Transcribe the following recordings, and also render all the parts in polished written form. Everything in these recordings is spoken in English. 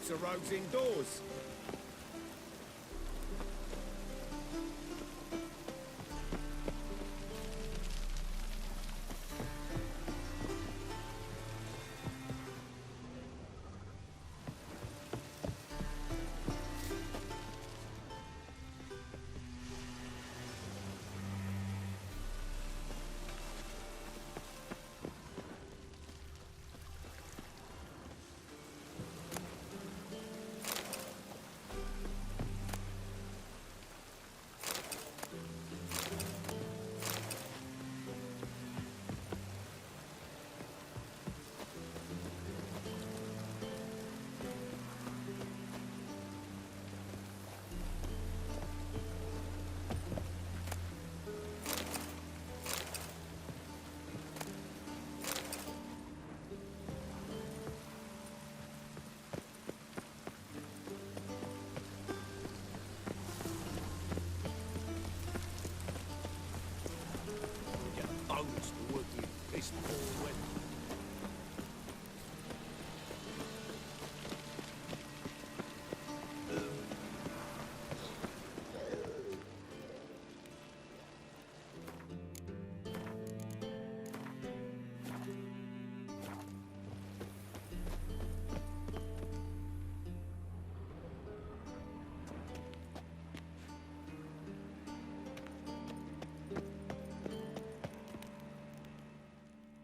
nicer roads indoors.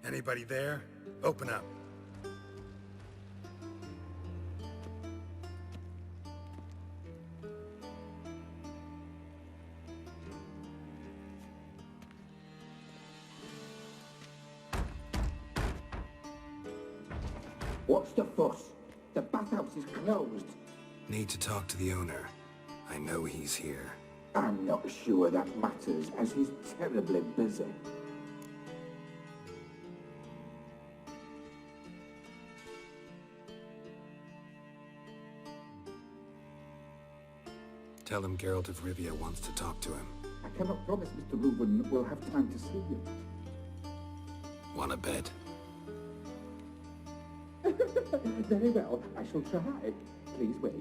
Anybody there? Open up. What's the fuss? The bathhouse is closed. Need to talk to the owner. I know he's here. I'm not sure that matters, as he's terribly busy. Tell him Geralt of Rivia wants to talk to him. I cannot promise Mr. Reuven will have time to see you. Want a bed? Very well, I shall try. Please wait.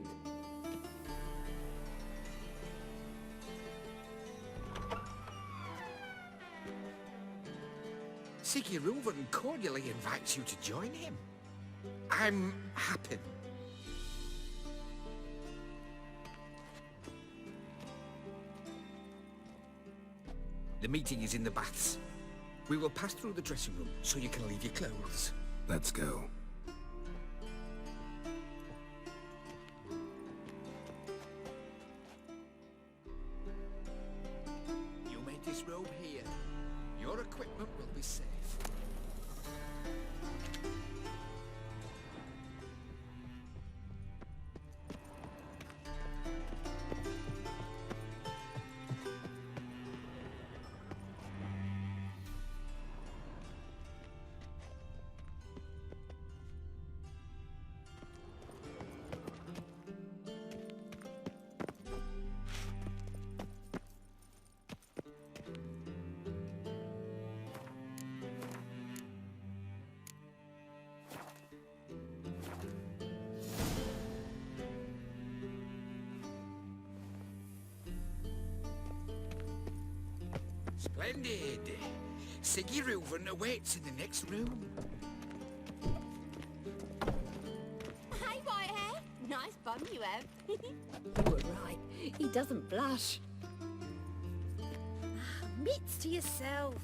Siki Reuven cordially invites you to join him. I'm happy. The meeting is in the baths. We will pass through the dressing room so you can leave your clothes. Let's go. You made this robe here. Your equipment will be safe. Splendid. Sigi Reuven awaits in the next room. Hey, Whitehair. Nice bum you have. You were right. He doesn't blush. Mitts to yourself.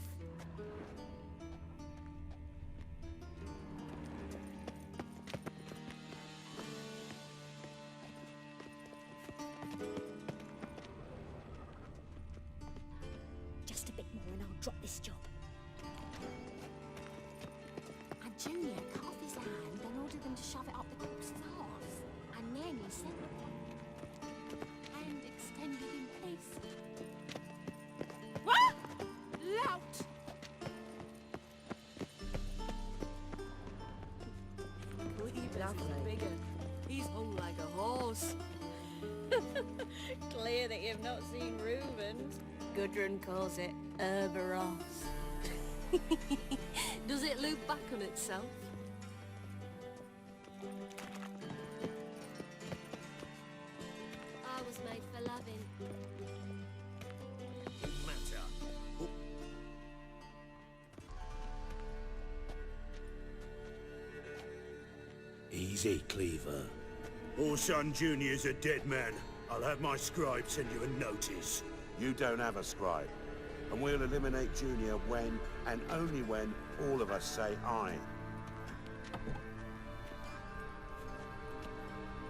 Just a bit more and I'll drop this job. And Junior cut off his hand and ordered them to shove it up the corpse's arse. And then he sent them. And extended in peace. What? Lout! Lovely. Bigger. He's hung like a horse. Clear that you've not seen Reuven. Gudrun calls it Herberos. Does it loop back on itself? Easy, Cleaver. Orson Jr.'s a dead man. I'll have my scribe send you a notice. You don't have a scribe. And we'll eliminate Junior when, and only when, all of us say aye.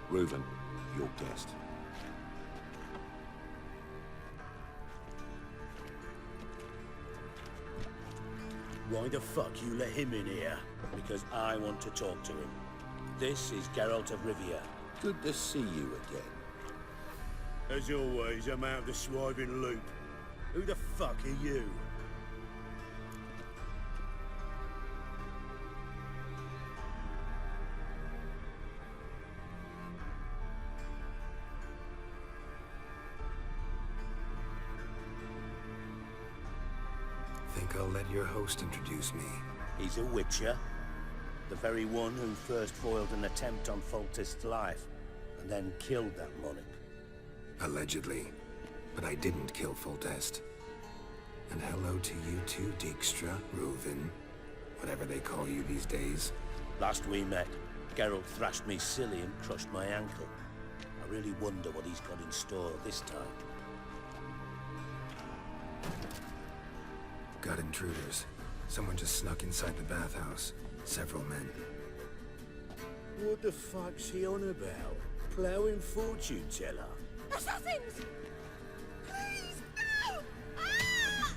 Reuven, your guest. Why the fuck you let him in here? Because I want to talk to him. This is Geralt of Rivia. Good to see you again. As always, I'm out of the swiving loop. Who the fuck are you? Think I'll let your host introduce me. He's a witcher. The very one who first foiled an attempt on Foltest's life, and then killed that monarch. Allegedly. But I didn't kill Foltest. And hello to you too, Dijkstra, Reuven, whatever they call you these days. Last we met, Geralt thrashed me silly and crushed my ankle. I really wonder what he's got in store this time. Got intruders. Someone just snuck inside the bathhouse. Several men. What the fuck's he on about? Plowing fortune teller? Assassins! Please, no! Ah!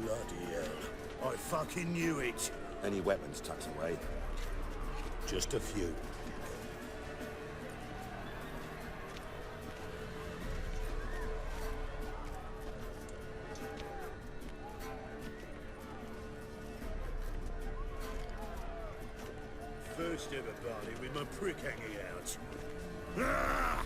Bloody hell. I fucking knew it. Any weapons tucked away? Just a few. First ever party with my prick hanging out. Ah!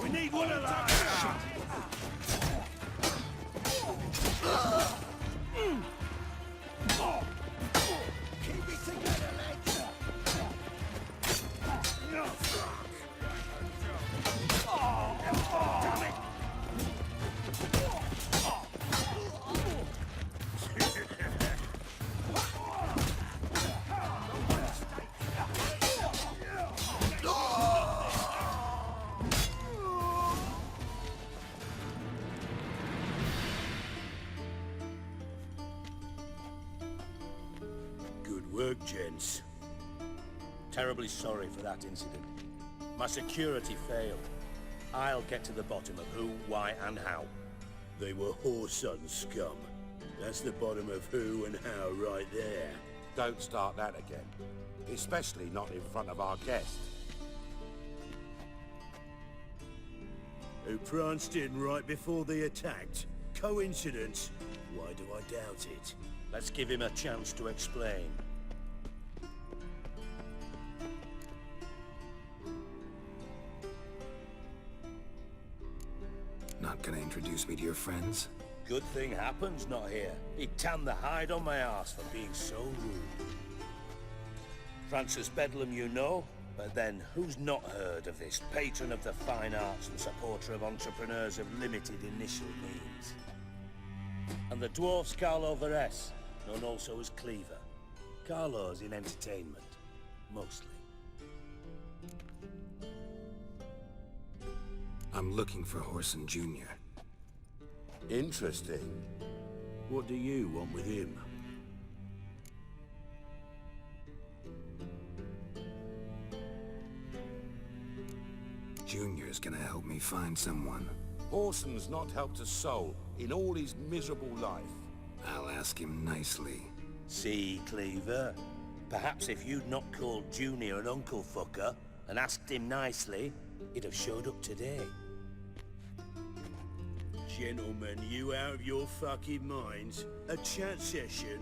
We need one of those! Work, gents. Terribly sorry for that incident. My security failed. I'll get to the bottom of who, why, and how. They were whoreson scum. That's the bottom of who and how right there. Don't start that again. Especially not in front of our guest. Who pranced in right before they attacked. Coincidence? Why do I doubt it? Let's give him a chance to explain. Not gonna introduce me to your friends? Good thing happens not here. He tanned the hide on my ass for being so rude. Francis Bedlam you know, but then who's not heard of this patron of the fine arts and supporter of entrepreneurs of limited initial means? And the dwarf's Carlo Veres, known also as Cleaver. Carlo's in entertainment, mostly. I'm looking for Whoreson Jr. Interesting. What do you want with him? Junior's gonna help me find someone. Whoreson's not helped a soul in all his miserable life. I'll ask him nicely. See, Cleaver? Perhaps if you'd not called Junior an uncle fucker and asked him nicely, he'd have showed up today. Gentlemen, you out of your fucking minds? A chat session?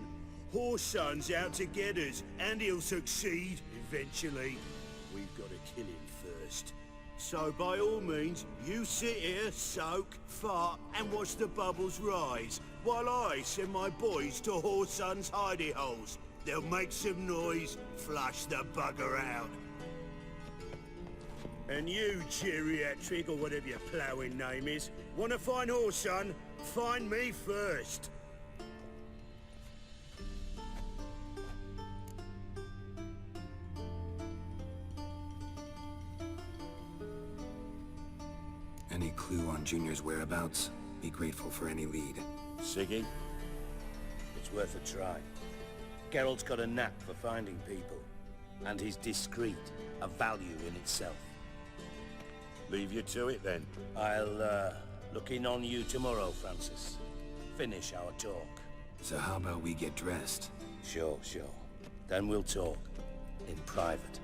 Whoreson's out to get us, and he'll succeed eventually. We've got to kill him first. So by all means, you sit here, soak, fart, and watch the bubbles rise. while I send my boys to Whoreson's hidey holes. They'll make some noise, flush the bugger out. And you, geriatric, or whatever your ploughing name is, want to find Whoreson? Find me first. Any clue on Junior's whereabouts? Be grateful for any lead. Siggy? It's worth a try. Geralt's got a knack for finding people. And he's discreet, a value in itself. Leave you to it then. I'll, look in on you tomorrow, Francis. Finish our talk. So how about we get dressed? Sure. Then we'll talk. In private.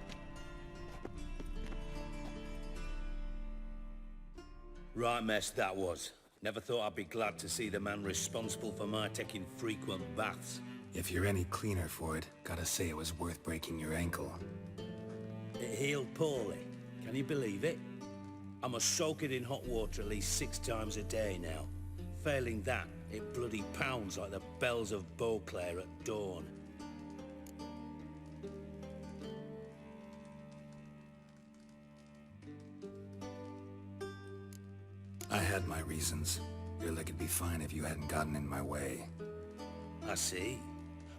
Right mess that was. Never thought I'd be glad to see the man responsible for my taking frequent baths. If you're any cleaner for it, gotta say it was worth breaking your ankle. It healed poorly. Can you believe it? I must soak it in hot water at least 6 times a day now. Failing that, it bloody pounds like the bells of Beauclair at dawn. I had my reasons. Your leg would be fine if you hadn't gotten in my way. I see.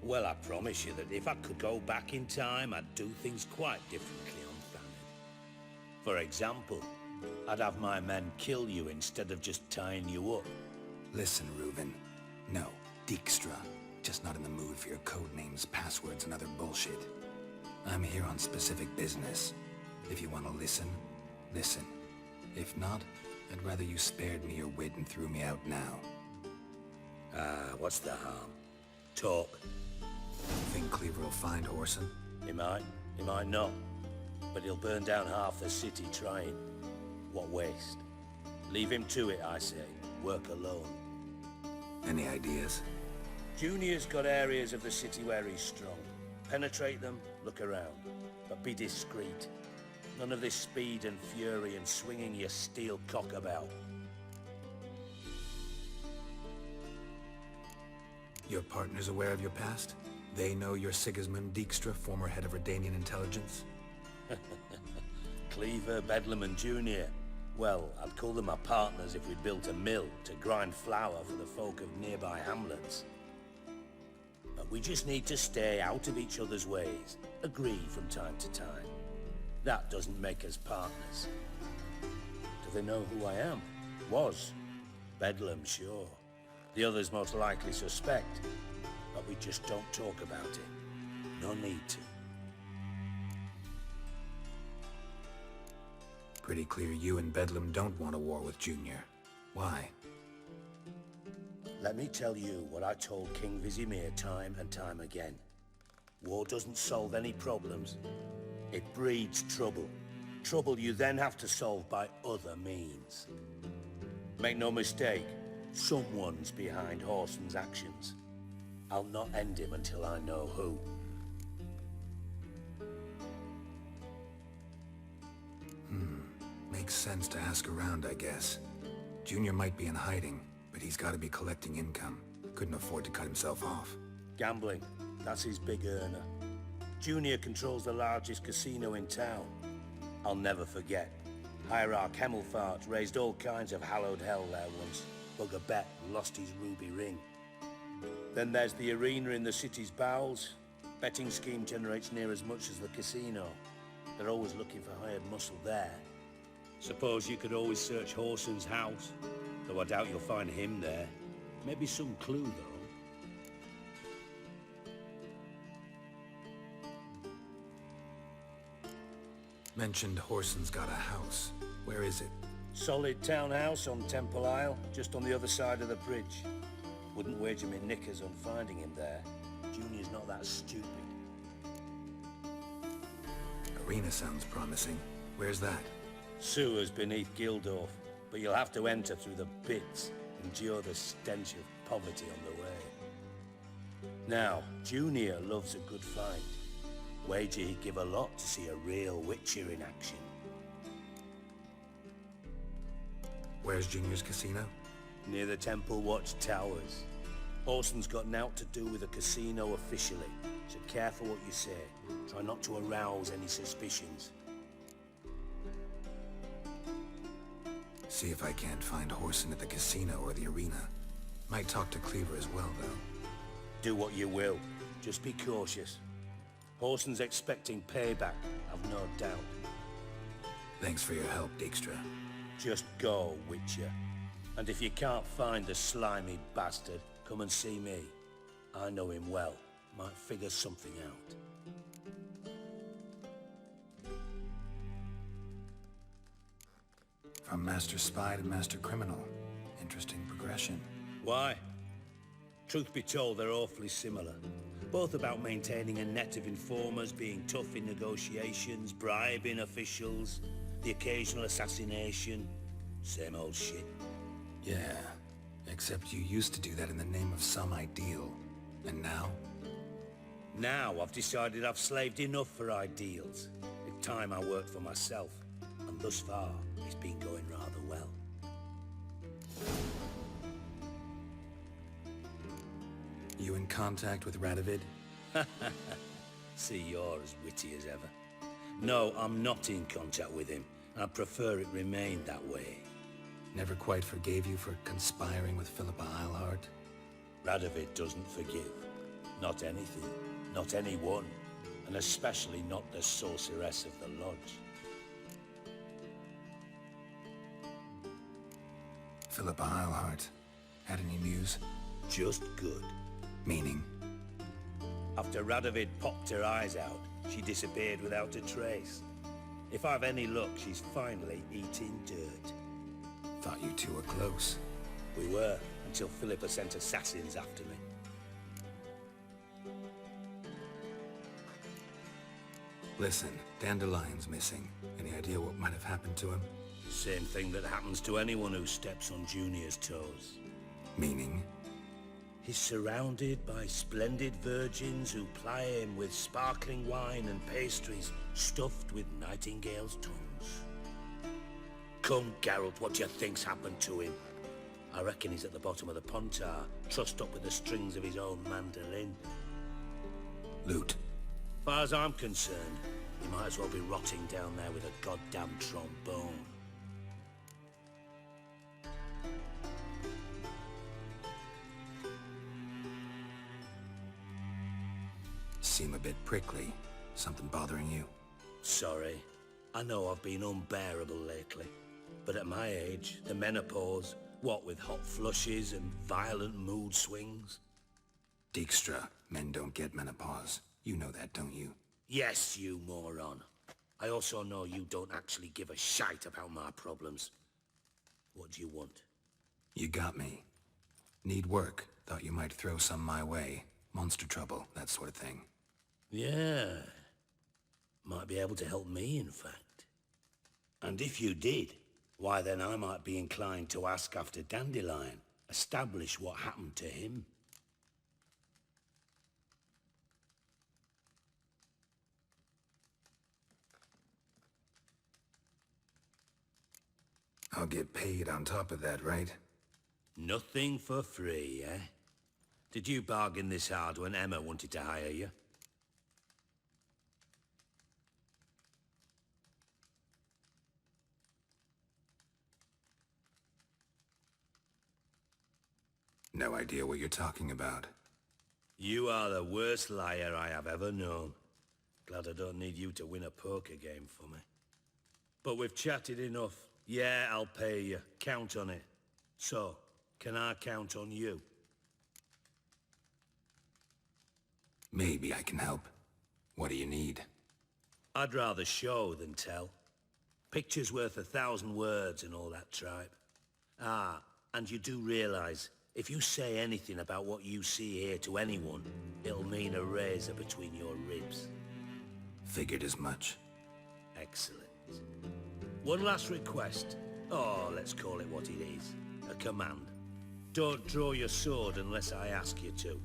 Well, I promise you that if I could go back in time, I'd do things quite differently on Thanet. For example, I'd have my men kill you instead of just tying you up. Listen, Reuven. No, Dijkstra. Just not in the mood for your code names, passwords, and other bullshit. I'm here on specific business. If you want to listen, listen. If not, I'd rather you spared me your wit and threw me out now. What's the harm? Talk. Think Cleaver will find Whoreson? He might not. But he'll burn down half the city trying. What waste. Leave him to it, I say. Work alone. Any ideas? Junior's got areas of the city where he's strong. Penetrate them, look around. But be discreet. None of this speed and fury and swinging your steel cock about. Your partner's aware of your past? They know you're Sigismund Dijkstra, former head of Redanian intelligence? Cleaver, Bedlam and Junior. Well, I'd call them my partners if we'd built a mill to grind flour for the folk of nearby hamlets. But we just need to stay out of each other's ways. Agree from time to time. That doesn't make us partners. Do they know who I am? Was. Bedlam, sure. The others most likely suspect. But we just don't talk about it. No need to. Pretty clear you and Bedlam don't want a war with Junior. Why? Let me tell you what I told King Vizimir time and time again. War doesn't solve any problems. It breeds trouble. Trouble you then have to solve by other means. Make no mistake, someone's behind Whoreson's actions. I'll not end him until I know who. Makes sense to ask around, I guess. Junior might be in hiding, but he's got to be collecting income. Couldn't afford to cut himself off. Gambling, that's his big earner. Junior controls the largest casino in town. I'll never forget. Hierarch Hemmelfart raised all kinds of hallowed hell there once. Bugger bet lost his ruby ring. Then there's the arena in the city's bowels. Betting scheme generates near as much as the casino. They're always looking for hired muscle there. Suppose you could always search Whoreson's house, though I doubt you'll find him there. Maybe some clue, though. Mentioned Whoreson's got a house. Where is it? Solid townhouse on Temple Isle, just on the other side of the bridge. Wouldn't wager me knickers on finding him there. Junior's not that stupid. Arena sounds promising. Where's that? Sewers beneath Gildorf, but you'll have to enter through the pits, endure the stench of poverty on the way. Now, Junior loves a good fight. Wager he'd give a lot to see a real Witcher in action. Where's Junior's casino? Near the Temple Watch Towers. Orson's got naught to do with the casino officially, so careful what you say. Try not to arouse any suspicions. See if I can't find Horson at the casino or the arena. Might talk to Cleaver as well, though. Do what you will. Just be cautious. Horson's expecting payback, I've no doubt. Thanks for your help, Dijkstra. Just go, Witcher. And if you can't find the slimy bastard, come and see me. I know him well. Might figure something out. From Master Spy to Master Criminal. Interesting progression. Why? Truth be told, they're awfully similar. Both about maintaining a net of informers, being tough in negotiations, bribing officials, the occasional assassination. Same old shit. Yeah, except you used to do that in the name of some ideal. And now? Now I've decided I've slaved enough for ideals. It's time I worked for myself. And thus far, it's been going rather well. You in contact with Radovid? See, you're as witty as ever. No, I'm not in contact with him. I prefer it remained that way. Never quite forgave you for conspiring with Philippa Eilhart? Radovid doesn't forgive. Not anything. Not anyone. And especially not the sorceress of the Lodge. Philippa Eilhart. Had any news? Just good. Meaning? After Radovid popped her eyes out, she disappeared without a trace. If I've any luck, she's finally eating dirt. Thought you two were close. We were, until Philippa sent assassins after me. Listen, Dandelion's missing. Any idea what might have happened to him? Same thing that happens to anyone who steps on Junior's toes. Meaning? He's surrounded by splendid virgins who ply him with sparkling wine and pastries stuffed with nightingales' tongues. Come, Geralt, what do you think's happened to him? I reckon he's at the bottom of the Pontar, trussed up with the strings of his own mandolin. Loot. Far as I'm concerned, he might as well be rotting down there with a goddamn trombone. Seem a bit prickly. Something bothering you? Sorry. I know I've been unbearable lately. But at my age, the menopause, what with hot flushes and violent mood swings? Dijkstra, men don't get menopause. You know that, don't you? Yes, you moron. I also know you don't actually give a shite about my problems. What do you want? You got me. Need work. Thought you might throw some my way. Monster trouble, that sort of thing. Yeah. Might be able to help me, in fact. And if you did, why then I might be inclined to ask after Dandelion, establish what happened to him. I'll get paid on top of that, right? Nothing for free, eh? Did you bargain this hard when Emma wanted to hire you? No idea what you're talking about. You are the worst liar I have ever known. Glad I don't need you to win a poker game for me. But we've chatted enough. Yeah, I'll pay you. Count on it. So, can I count on you? Maybe I can help. What do you need? I'd rather show than tell. Picture's worth 1,000 words and all that tripe. Ah, and you do realize, if you say anything about what you see here to anyone, it'll mean a razor between your ribs. Figured as much. Excellent. One last request. Oh, let's call it what it is. A command. Don't draw your sword unless I ask you to.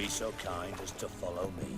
Be so kind as to follow me.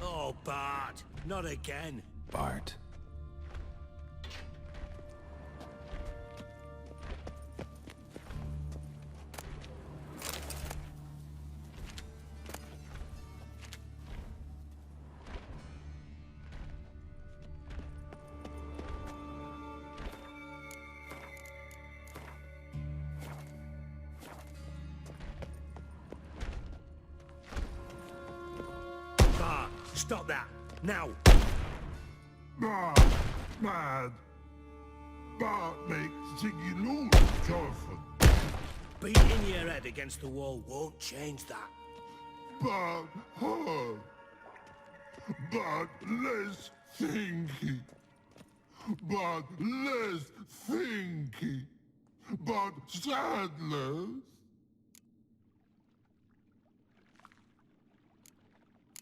Oh, Bart, not again. Bart. Bart, stop that, now. Bart, mad. Bart makes Ziggy lose, Jorfin. Beating your head against the wall won't change that. Bart hard. Bart less thinky. Bart less thinky. Bart sadless.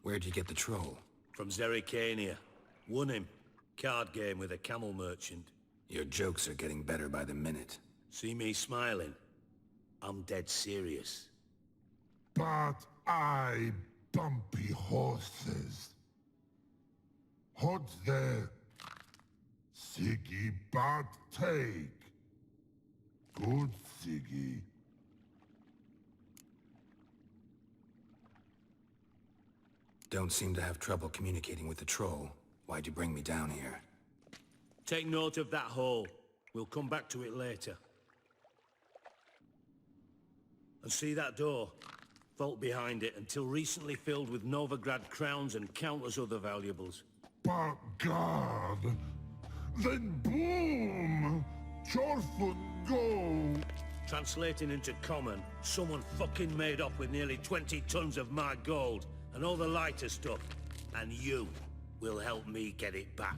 Where'd you get the troll? From Zerrikania. Won him. Card game with a camel merchant. Your jokes are getting better by the minute. See me smiling? I'm dead serious. But I bumpy horses. Hot there. Siggy but take. Good Siggy. Don't seem to have trouble communicating with the troll. Why'd you bring me down here? Take note of that hole. We'll come back to it later. And see that door? Vault behind it, until recently filled with Novigrad crowns and countless other valuables. But God. Then boom! Chorfun go! Translating into common, someone fucking made off with nearly 20 tons of my gold, and all the lighter stuff. And you will help me get it back.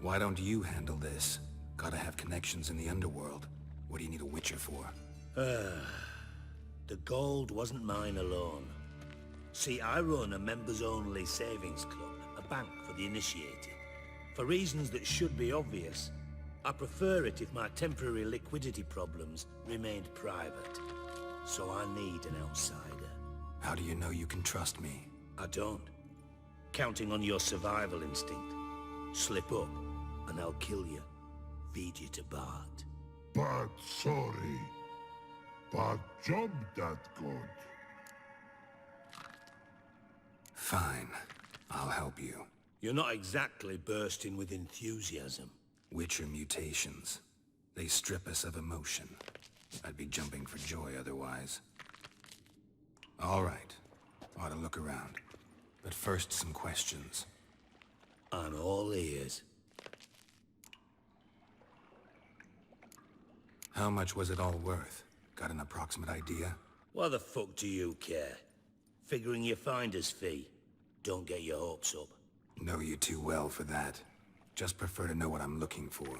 Why don't you handle this? Gotta have connections in the underworld. What do you need a witcher for? The gold wasn't mine alone. See, I run a members-only savings club, a bank for the initiated. For reasons that should be obvious, I prefer it if my temporary liquidity problems remained private. So I need an outsider. How do you know you can trust me? I don't. Counting on your survival instinct. Slip up, and I'll kill you. Feed you to Bart. But sorry. But job that good. Fine. I'll help you. You're not exactly bursting with enthusiasm. Witcher mutations. They strip us of emotion. I'd be jumping for joy otherwise. All right. Ought to look around. But first, some questions. I'm all ears. How much was it all worth? Got an approximate idea? Why the fuck do you care? Figuring your finder's fee. Don't get your hopes up. Know you too well for that. Just prefer to know what I'm looking for.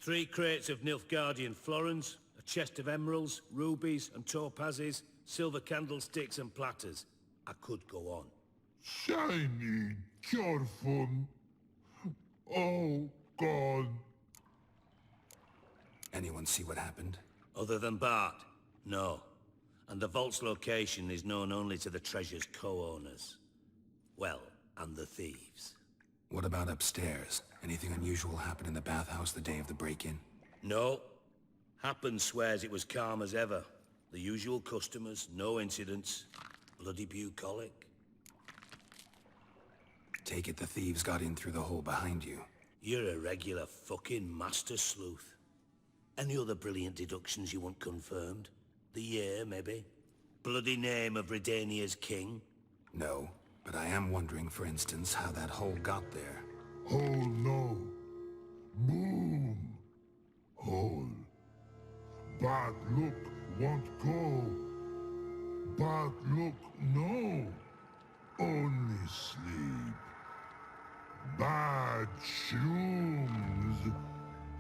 3 crates of Nilfgaardian florins, a chest of emeralds, rubies and topazes, silver candlesticks and platters. I could go on. Shiny Chorfun. Oh, God. Anyone see what happened? Other than Bart? No. And the vault's location is known only to the treasure's co-owners. Well, and the thieves. What about upstairs? Anything unusual happen in the bathhouse the day of the break-in? No. Happen swears it was calm as ever. The usual customers, no incidents. Bloody bucolic. Take it the thieves got in through the hole behind you. You're a regular fucking master sleuth. Any other brilliant deductions you want confirmed? The year, maybe? Bloody name of Redania's king? No, but I am wondering, for instance, how that hole got there. Hole no. Boom. Hole. Bad look won't go. Bad look no. Only sleep. Bad shrooms.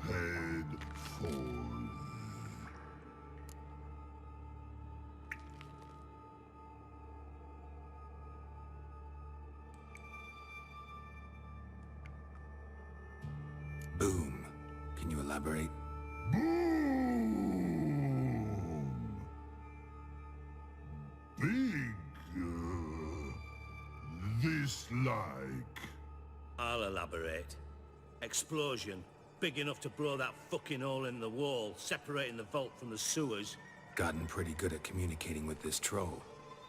Head falls. Boom. Can you elaborate? Boom! Big. This like. I'll elaborate. Explosion. Big enough to blow that fucking hole in the wall, separating the vault from the sewers. Gotten pretty good at communicating with this troll.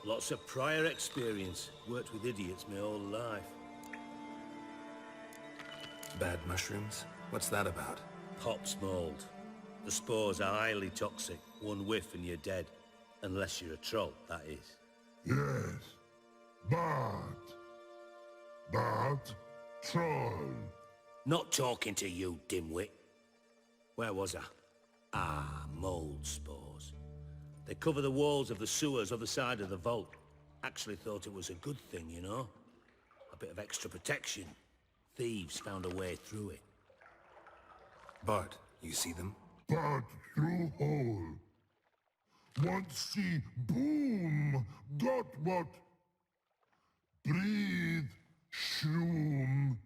Lots of prior experience. Worked with idiots my whole life. Bad mushrooms? What's that about? Hops mold. The spores are highly toxic. One whiff and you're dead. Unless you're a troll, that is. Yes. Bad troll. Not talking to you, dimwit. Where was I? Ah, mold spores. They cover the walls of the sewers other side of the vault. Actually thought it was a good thing, you know? A bit of extra protection. Thieves found a way through it. Bart, you see them? Bad through hole. Want see boom. Got what? Breathe. Shroom.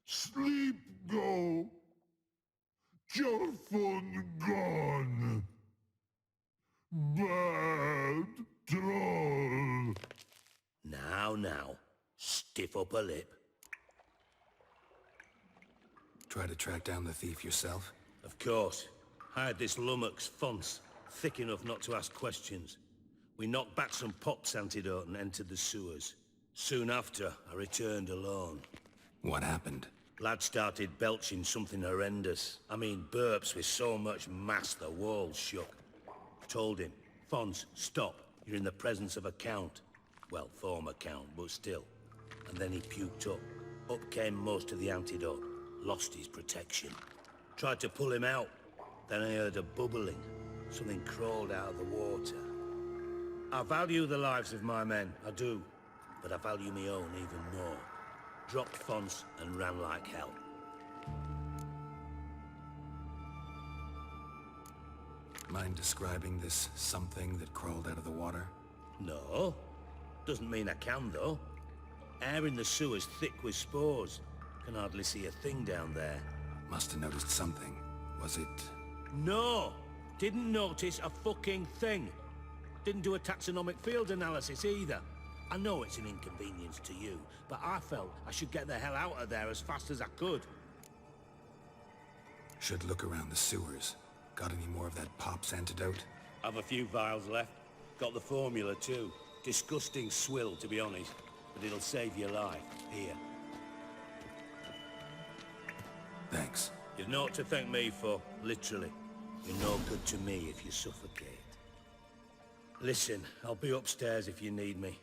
Sleep go. Your phone gone. Bad troll. Now. Stiff upper lip. Try to track down the thief yourself? Of course. Hired this lummox, Fonce. Thick enough not to ask questions. We knocked back some pops antidote and entered the sewers. Soon after, I returned alone. What happened? Lad started belching something horrendous. I mean, burps with so much mass the walls shook. Told him, Fonce, stop. You're in the presence of a count. Well, former count, but still. And then he puked up. Up came most of the antidote. Lost his protection. Tried to pull him out. Then I heard a bubbling. Something crawled out of the water. I value the lives of my men, I do. But I value my own even more. Dropped Fonce and ran like hell. Mind describing this something that crawled out of the water? No. Doesn't mean I can, though. Air in the sewer's thick with spores. Can hardly see a thing down there. Must have noticed something. Was it... No! Didn't notice a fucking thing. Didn't do a taxonomic field analysis either. I know it's an inconvenience to you, but I felt I should get the hell out of there as fast as I could. Should look around the sewers. Got any more of that Pop's antidote? Have a few vials left. Got the formula too. Disgusting swill, to be honest. But it'll save your life. Here. Thanks. You've naught to thank me for, literally. You're no good to me if you suffocate. Listen, I'll be upstairs if you need me.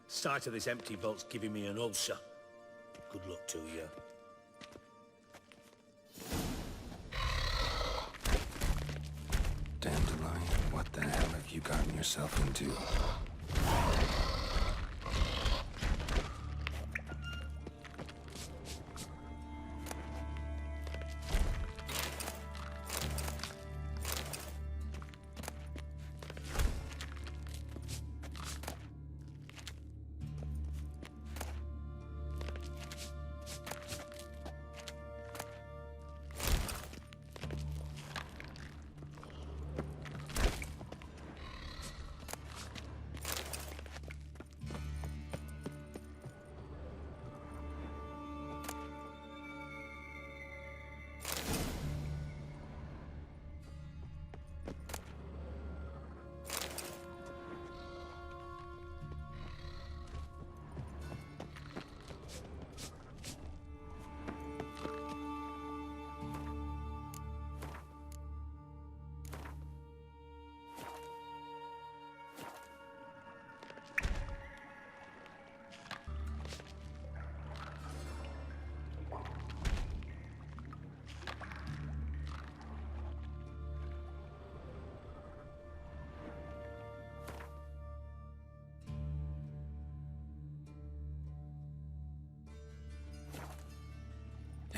Sight of this empty vault's giving me an ulcer. Good luck to you. Dandelion, what the hell have you gotten yourself into?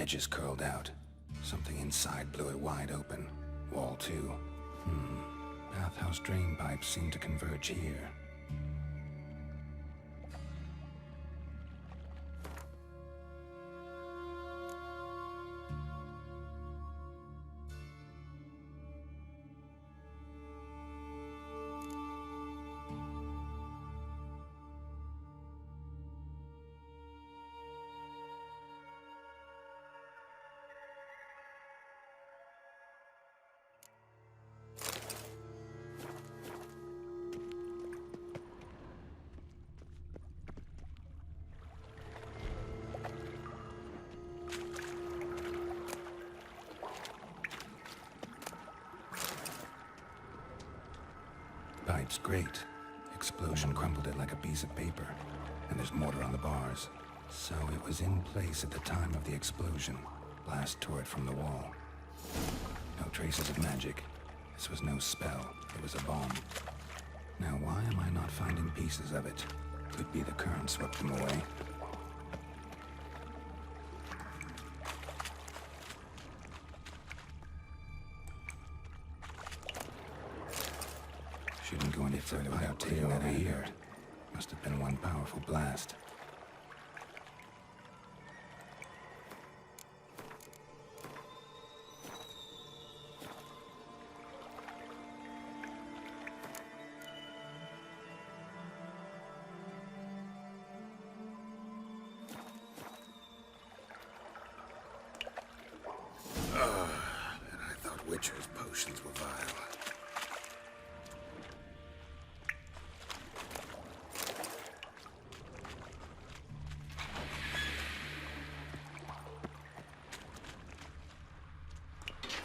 Edges curled out. Something inside blew it wide open. Wall 2. Bathhouse drain pipes seem to converge here. Pipe's great. Explosion crumpled it like a piece of paper. And there's mortar on the bars. So it was in place at the time of the explosion. Blast tore it from the wall. No traces of magic. This was no spell. It was a bomb. Now why am I not finding pieces of it? Could be the current swept them away. Shouldn't go any further without taking that here. Must have been one powerful blast. And I thought Witcher's potions were vile.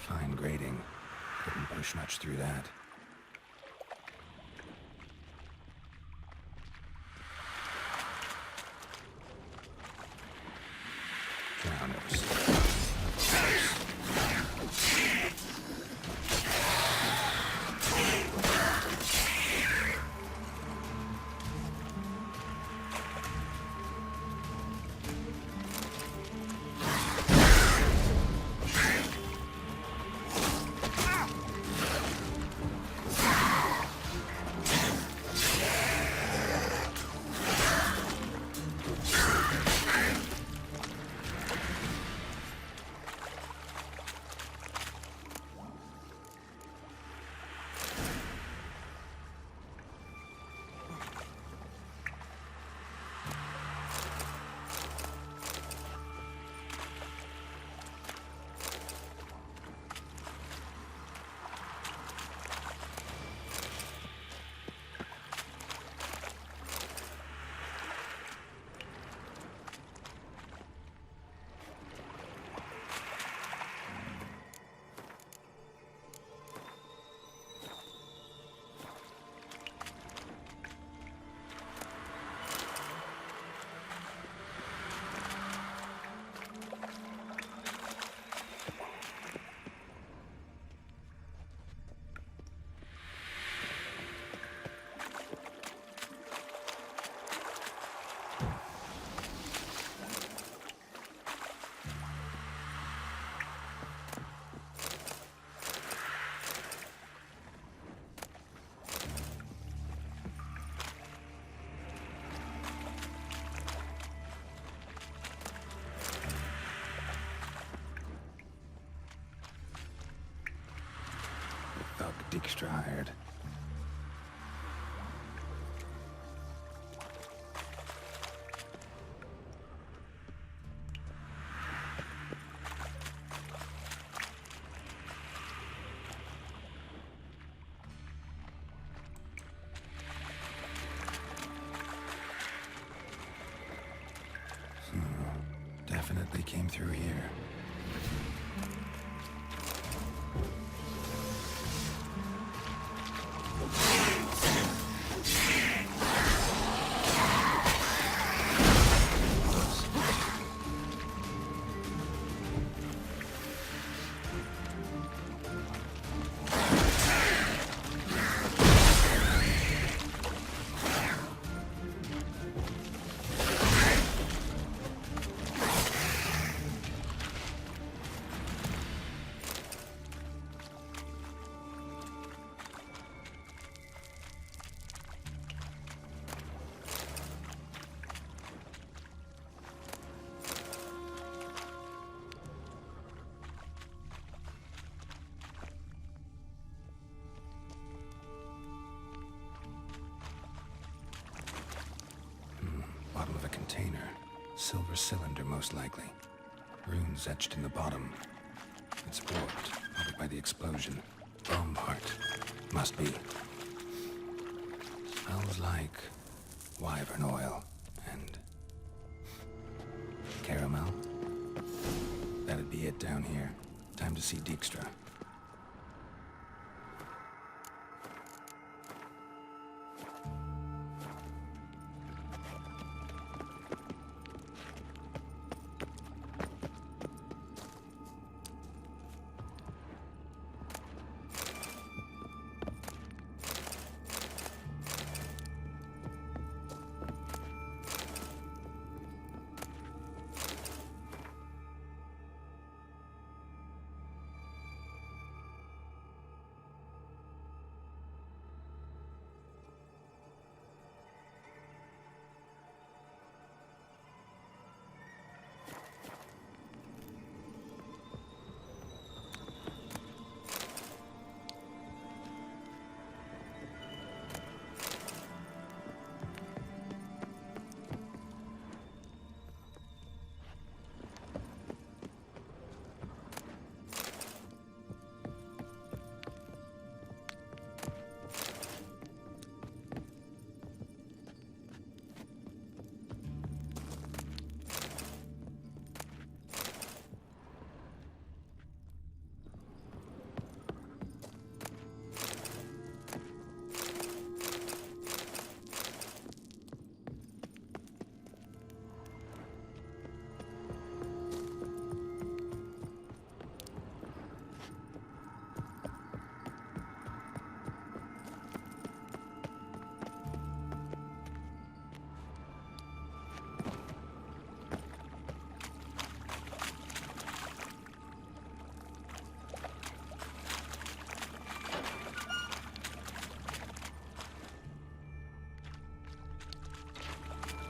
Fine grading. Couldn't push much through that. Drowners. Dijkstra hired. Definitely came through here. silver cylinder, most likely. Runes etched in the bottom. It's warped, probably by the explosion. Bomb part. Must be. Smells like wyvern oil and caramel. That'd be it down here. Time to see Dijkstra.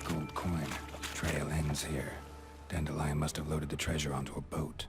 Gold coin. Trail ends here. Dandelion must have loaded the treasure onto a boat.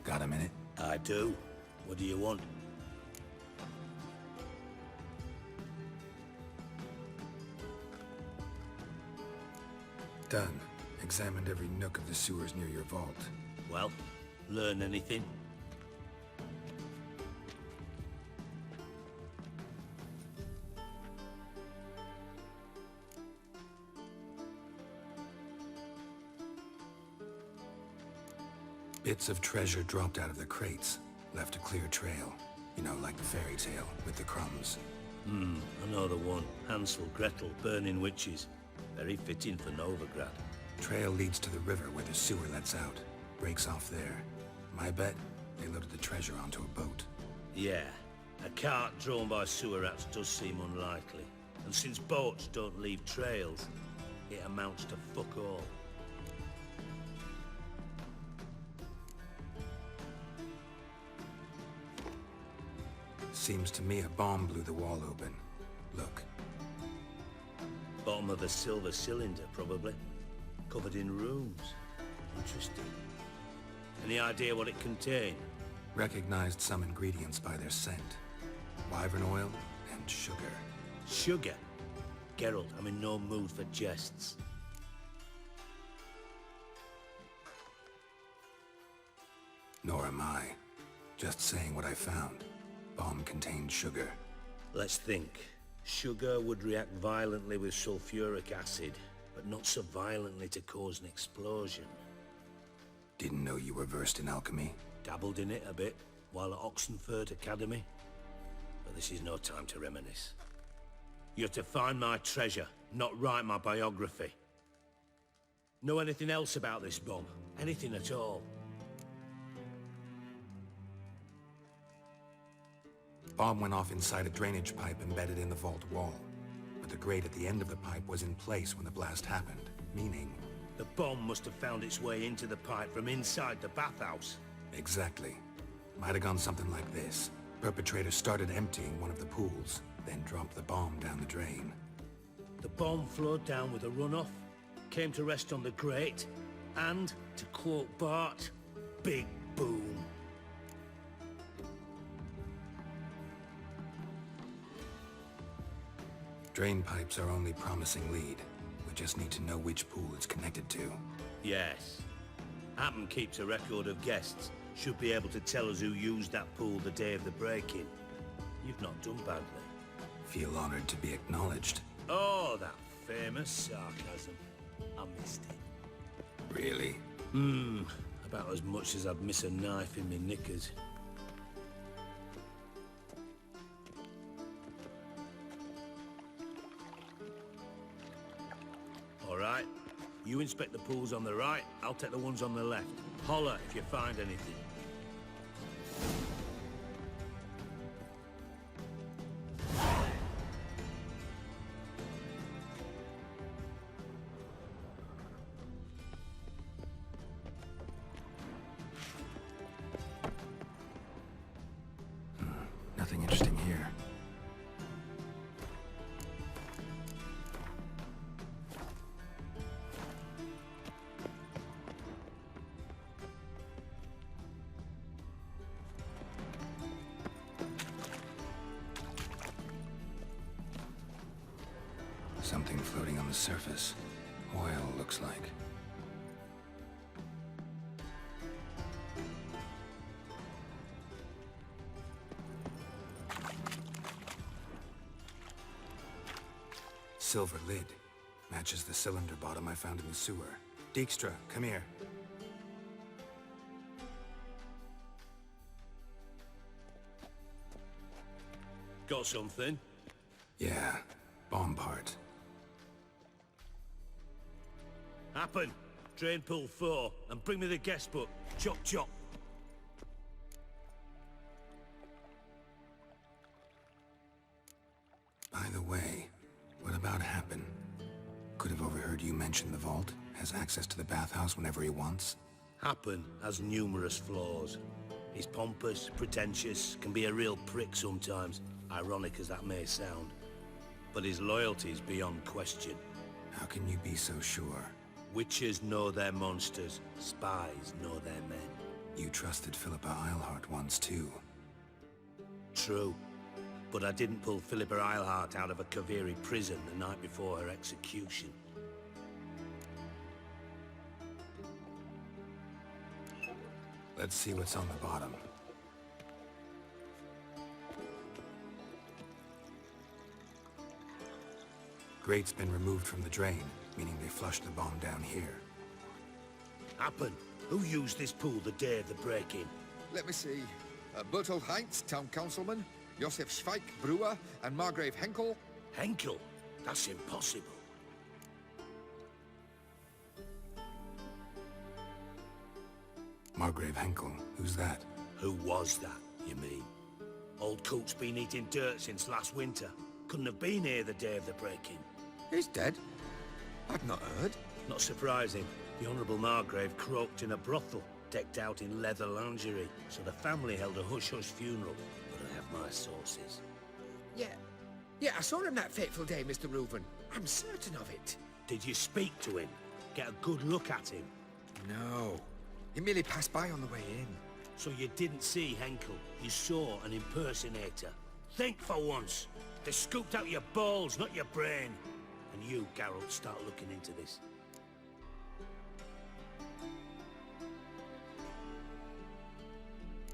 Got a minute? I do. What do you want? Done. Examined every nook of the sewers near your vault. Well, learn anything? Bits of treasure dropped out of the crates, left a clear trail. You know, like the fairy tale, with the crumbs. I know the one. Hansel, Gretel, burning witches. Very fitting for Novigrad. Trail leads to the river where the sewer lets out. Breaks off there. My bet, they loaded the treasure onto a boat. Yeah, a cart drawn by sewer rats does seem unlikely. And since boats don't leave trails, it amounts to fuck all. Seems to me a bomb blew the wall open. Look. Bottom of a silver cylinder, probably. Covered in runes. Interesting. Any idea what it contained? Recognized some ingredients by their scent. Wyvern oil and sugar. Sugar? Geralt, I'm in no mood for jests. Nor am I. Just saying what I found. Bomb contained sugar. Let's think. Sugar would react violently with sulfuric acid, but not so violently to cause an explosion. Didn't know you were versed in alchemy. Dabbled in it a bit while at Oxenford Academy. But this is no time to reminisce. You're to find my treasure, not write my biography. Know anything else about this bomb? Anything at all? Bomb went off inside a drainage pipe embedded in the vault wall. But the grate at the end of the pipe was in place when the blast happened, meaning... The bomb must have found its way into the pipe from inside the bathhouse. Exactly. Might have gone something like this. Perpetrator started emptying one of the pools, then dropped the bomb down the drain. The bomb flowed down with a runoff, came to rest on the grate, and, to quote Bart, big boom. Drain pipes are only promising lead. We just need to know which pool it's connected to. Yes. Happen keeps a record of guests. Should be able to tell us who used that pool the day of the break-in. You've not done badly. Feel honored to be acknowledged. Oh, that famous sarcasm. I missed it. Really? About as much as I'd miss a knife in me knickers. All right. You inspect the pools on the right, I'll take the ones on the left. Holler if you find anything. Nothing interesting here. Something floating on the surface. Oil, looks like. Silver lid. Matches the cylinder bottom I found in the sewer. Dijkstra, come here. Got something? Yeah, bomb part. Happen. Drain pool 4, and bring me the guest book. Chop chop. By the way, what about Happen? Could have overheard you mention the vault. Has access to the bathhouse whenever he wants. Happen has numerous flaws. He's pompous, pretentious, can be a real prick sometimes, ironic as that may sound. But his loyalty's beyond question. How can you be so sure? Witches know their monsters, spies know their men. You trusted Philippa Eilhart once too. True. But I didn't pull Philippa Eilhart out of a Kaviri prison the night before her execution. Let's see what's on the bottom. Grate's been removed from the drain, meaning they flushed the bomb down here. Happen. Who used this pool the day of the break-in? Let me see. Bertold Heinz, town councilman, Josef Schweik, brewer, and Margrave Henkel. Henkel? That's impossible. Margrave Henkel, who's that? Who was that, you mean? Old Coot's been eating dirt since last winter. Couldn't have been here the day of the break-in. He's dead? I've not heard. Not surprising. The Honourable Margrave croaked in a brothel, decked out in leather lingerie, so the family held a hush-hush funeral. But I have my sources. Yeah, I saw him that fateful day, Mr. Reuven. I'm certain of it. Did you speak to him? Get a good look at him? No. He merely passed by on the way in. So you didn't see Henkel? You saw an impersonator? Think for once! They scooped out your balls, not your brain! And you, Geralt, start looking into this.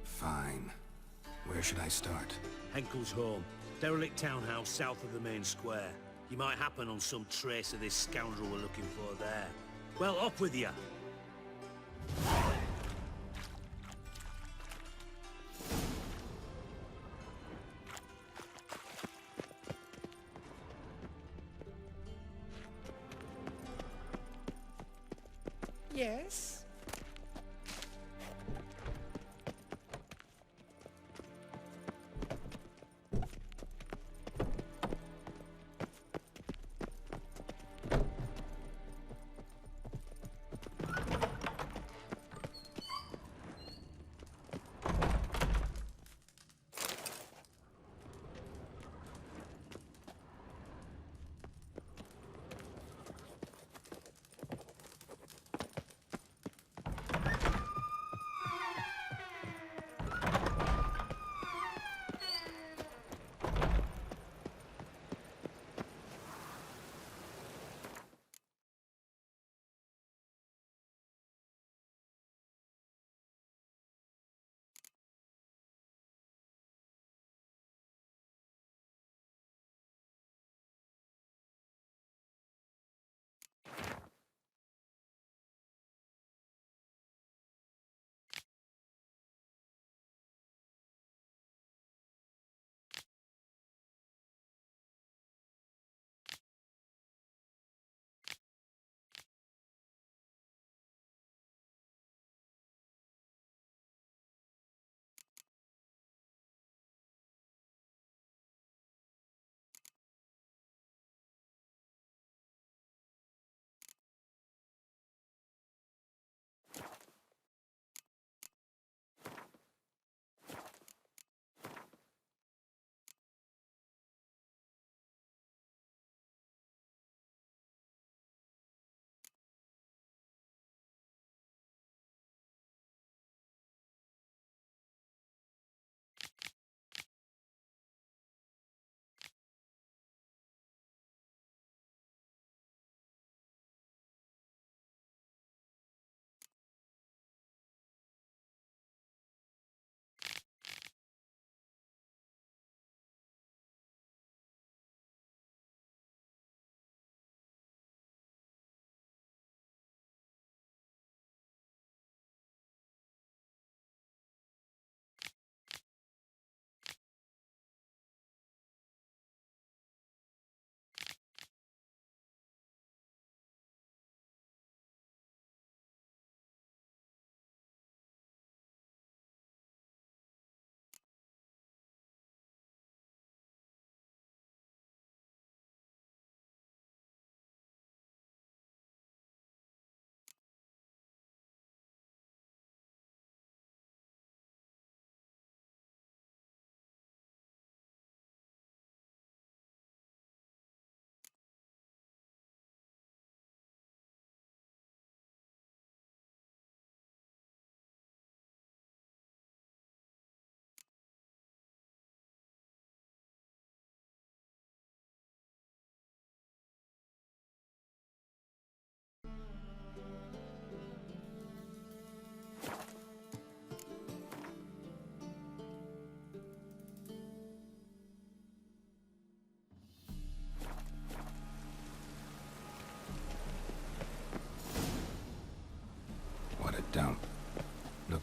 Fine. Where should I start? Henkel's home. Derelict townhouse south of the main square. You might happen on some trace of this scoundrel we're looking for there. Well, up with you! Yes?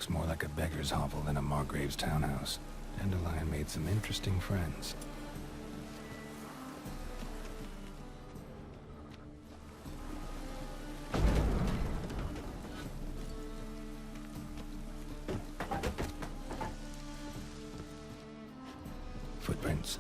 looks more like a beggar's hovel than a Margrave's townhouse. Dandelion made some interesting friends. Footprints.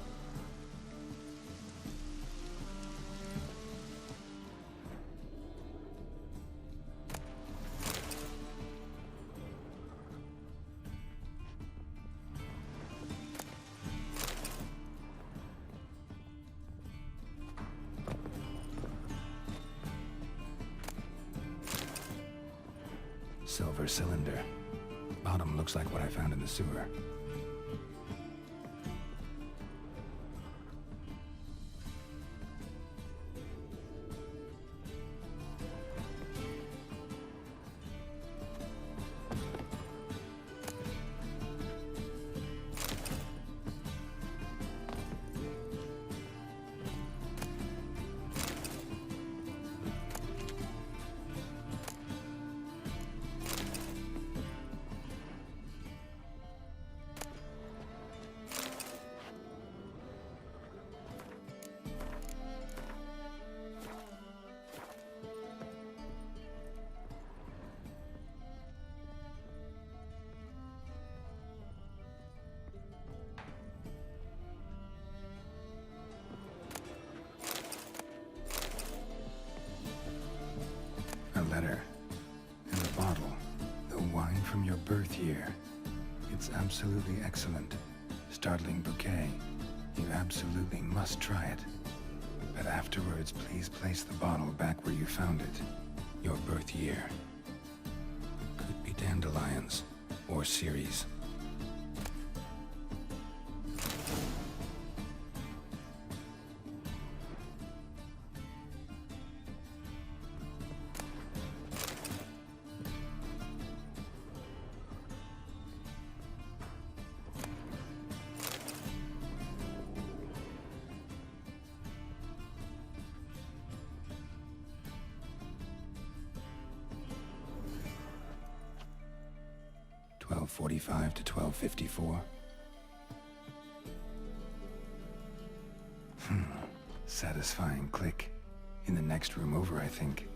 Silver cylinder. Bottom looks like what I found in the sewer. A letter. And a bottle. The wine from your birth year. It's absolutely excellent. Startling bouquet. You absolutely must try it. But afterwards, please place the bottle back where you found it. Your birth year. Could be dandelions. Or Ceres. .45 to 12:54. Satisfying click. In the next room over, I think.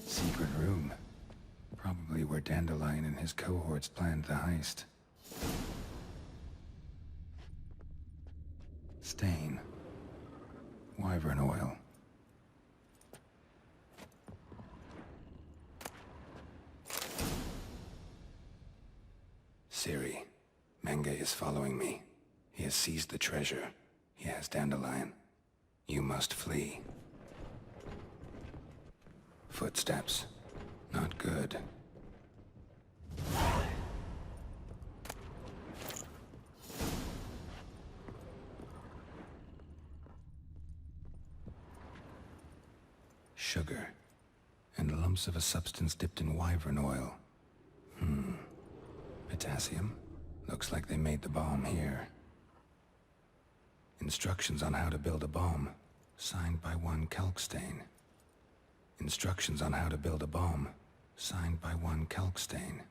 Secret room. Probably where Dandelion and his cohorts planned the heist. Stain. Wyvern oil. Siri. Menge is following me. He has seized the treasure. He has Dandelion. You must flee. Footsteps. Not good. Sugar, and lumps of a substance dipped in wyvern oil. Potassium? Looks like they made the bomb here. Instructions on how to build a bomb, signed by one Kalkstain. Instructions on how to build a bomb, signed by one Kalkstain.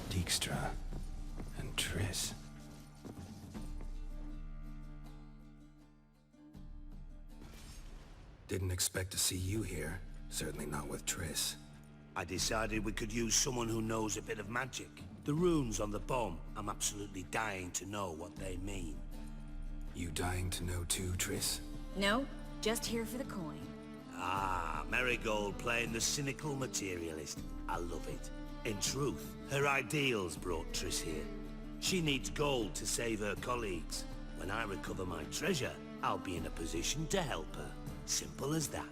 Dijkstra and Triss. Didn't expect to see you here. Certainly not with Triss. I decided we could use someone who knows a bit of magic. The runes on the bomb, I'm absolutely dying to know what they mean. You dying to know too, Triss? No, just here for the coin. Ah, Marigold playing the cynical materialist. I love it. In truth, her ideals brought Triss here. She needs gold to save her colleagues. When I recover my treasure, I'll be in a position to help her. Simple as that.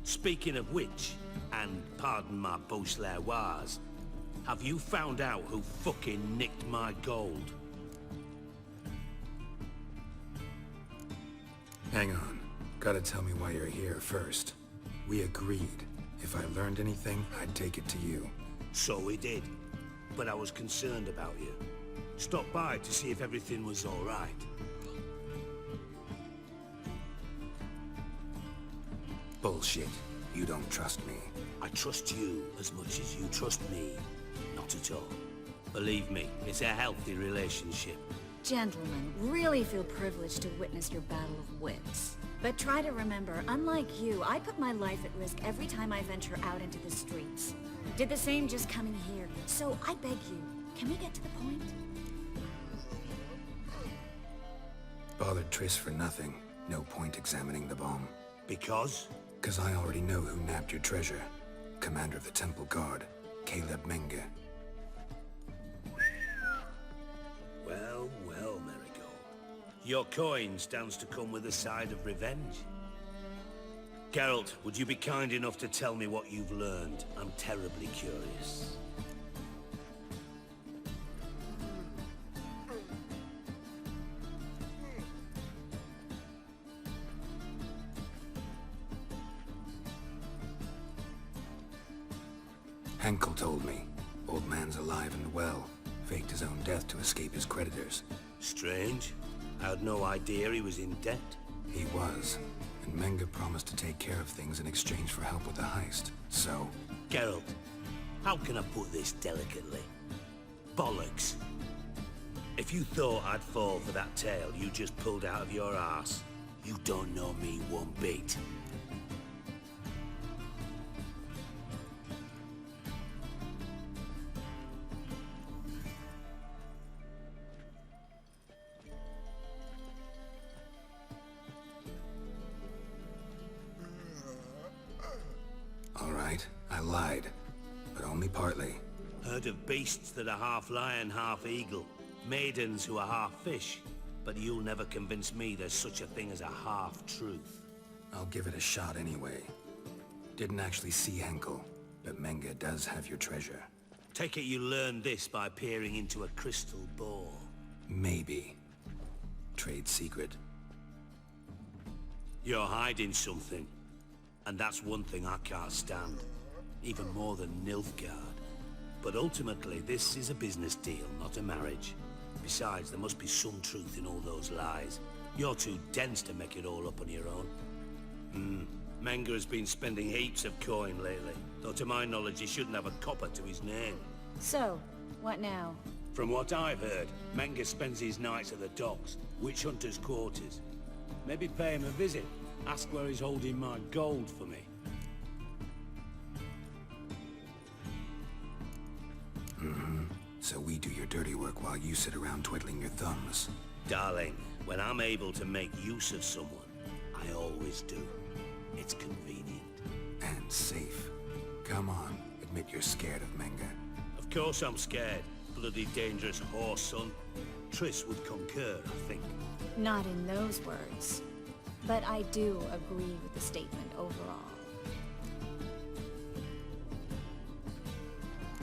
Speaking of which, and pardon my Beauclervoise, have you found out who fucking nicked my gold? Hang on. Gotta tell me why you're here first. We agreed. If I learned anything, I'd take it to you. So we did. But I was concerned about you. Stopped by to see if everything was all right. Bullshit. You don't trust me. I trust you as much as you trust me. Not at all. Believe me, it's a healthy relationship. Gentlemen, really feel privileged to witness your battle of wits. But try to remember, unlike you, I put my life at risk every time I venture out into the streets. Did the same just coming here. So I beg you, can we get to the point? Bothered Triss for nothing. No point examining the bomb. Because? 'Cause I already know who nabbed your treasure. Commander of the Temple Guard, Caleb Menge. Well, well, Marigold. Your coin stands to come with a side of revenge. Geralt, would you be kind enough to tell me what you've learned? I'm terribly curious. Henkel told me. Old man's alive and well. Faked his own death to escape his creditors. Strange. I had no idea he was in debt. He was. And Menge promised to take care of things in exchange for help with the heist. So... Geralt, how can I put this delicately? Bollocks. If you thought I'd fall for that tale you just pulled out of your arse, you don't know me one bit. All right, I lied. But only partly. Heard of beasts that are half lion, half eagle. Maidens who are half fish. But you'll never convince me there's such a thing as a half-truth. I'll give it a shot anyway. Didn't actually see Henkel, but Menge does have your treasure. Take it you learned this by peering into a crystal ball. Maybe. Trade secret. You're hiding something. And that's one thing I can't stand. Even more than Nilfgaard. But ultimately, this is a business deal, not a marriage. Besides, there must be some truth in all those lies. You're too dense to make it all up on your own. Menge has been spending heaps of coin lately. Though to my knowledge, he shouldn't have a copper to his name. So, what now? From what I've heard, Menge spends his nights at the docks, witch hunters' quarters. Maybe pay him a visit. Ask where he's holding my gold for me. So we do your dirty work while you sit around twiddling your thumbs. Darling, when I'm able to make use of someone, I always do. It's convenient. And safe. Come on, admit you're scared of Menge. Of course I'm scared. Bloody dangerous horse, son. Triss would concur, I think. Not in those words. But I do agree with the statement overall.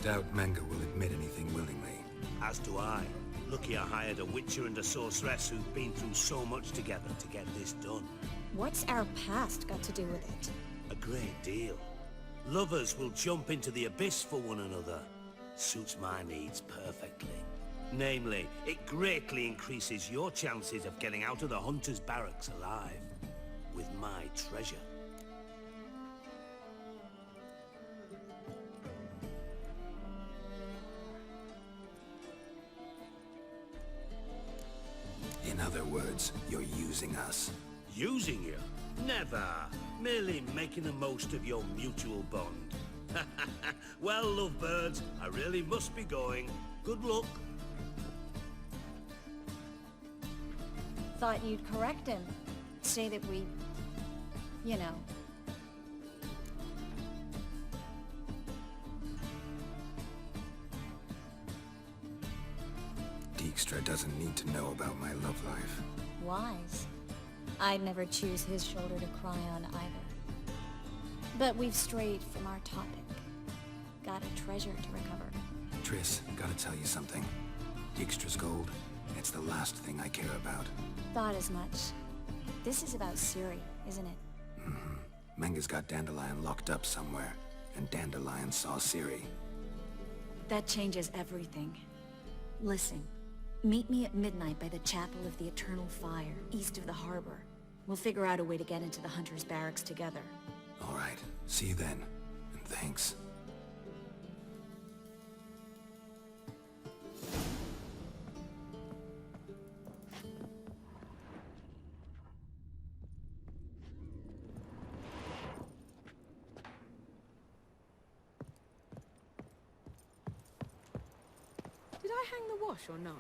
Doubt Menge will admit anything willingly. As do I. Lucky I hired a witcher and a sorceress who've been through so much together to get this done. What's our past got to do with it? A great deal. Lovers will jump into the abyss for one another. Suits my needs perfectly. Namely, it greatly increases your chances of getting out of the hunter's barracks alive. With my treasure. In other words, you're using us. Using you? Never. Merely making the most of your mutual bond. Well, lovebirds, I really must be going. Good luck. Thought you'd correct him. Say that we... you know... doesn't need to know about my love life. Wise. I'd never choose his shoulder to cry on either. But we've strayed from our topic. Got a treasure to recover. Triss, gotta tell you something. Dijkstra's gold, it's the last thing I care about. Thought as much. This is about Ciri, isn't it? Menga's got Dandelion locked up somewhere, and Dandelion saw Ciri. That changes everything. Listen, meet me at midnight by the Chapel of the Eternal Fire, east of the harbor. We'll figure out a way to get into the Hunter's barracks together. All right, see you then, and thanks. Did I hang the wash or not?